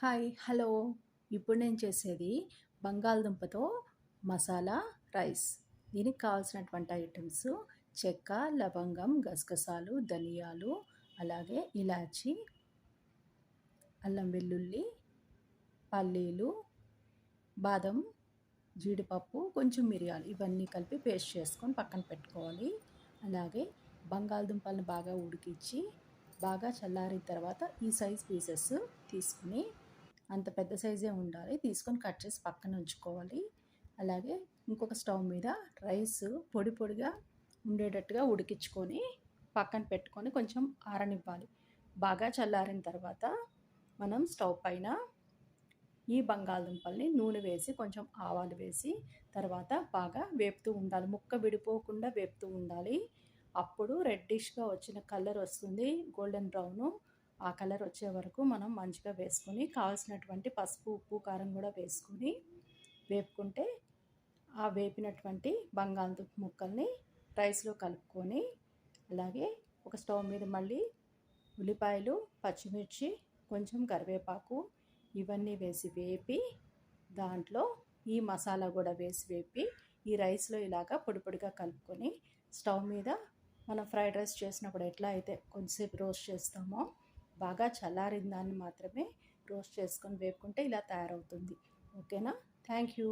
Hi hello. ఇప్పుడు నేను చేసేది బంగాళదుంపతో మసాలా రైస్. దీనికి కావాల్సినటువంటి ఐటమ్స్ చెక్క, లవంగం, గసగసాలు, ధనియాలు, అలాగే ఇలాచి, అల్లం వెల్లుల్లి, పల్లీలు, బాదం, జీడిపప్పు, కొంచెం మిరియాలు ఇవన్నీ కలిపి పేస్ట్ చేసుకొని పక్కన పెట్టుకోవాలి. అలాగే బంగాళదుంపలను బాగా ఉడికించి బాగా చల్లారిన తర్వాత ఈ సైజ్ పీసెస్ తీసుకుని, అంత పెద్ద సైజే ఉండాలి, తీసుకొని కట్ చేసి పక్కన ఉంచుకోవాలి. అలాగే ఇంకొక స్టవ్ మీద రైస్ పొడి పొడిగా ఉండేటట్టుగా ఉడికించుకొని పక్కన పెట్టుకొని కొంచెం ఆరనివ్వాలి. బాగా చల్లారిన తర్వాత మనం స్టవ్ పైన ఈ బంగాళదుంపల్ని నూనె వేసి కొంచెం ఆవాలు వేసి తర్వాత బాగా వేపుతూ ఉండాలి. ముక్క విడిపోకుండా వేపుతూ ఉండాలి. అప్పుడు రెడ్డిష్గా వచ్చిన కలర్ వస్తుంది, గోల్డెన్ బ్రౌను. ఆ కలర్ వచ్చే వరకు మనం మంచిగా వేసుకొని కావాల్సినటువంటి పసుపు, ఉప్పు, కారం కూడా వేసుకొని వేపుకుంటే ఆ వేపినటువంటి బంగాళదుంప ముక్కల్ని రైస్లో కలుపుకొని, అలాగే ఒక స్టవ్ మీద మళ్ళీ ఉల్లిపాయలు, పచ్చిమిర్చి, కొంచెం కరివేపాకు ఇవన్నీ వేసి వేపి దాంట్లో ఈ మసాలా కూడా వేసి వేపి ఈ రైస్లో ఇలాగా పొడి పొడిగా కలుపుకొని స్టవ్ మీద మనం ఫ్రైడ్ రైస్ చేసినప్పుడు ఎట్లా అయితే కొంచెంసేపు రోస్ట్ చేస్తామో బాగా చల్లారిన దాన్ని మాత్రమే రోస్ట్ చేసుకొని వేపుకుంటే ఇలా తయారవుతుంది. ఓకేనా? Thank you.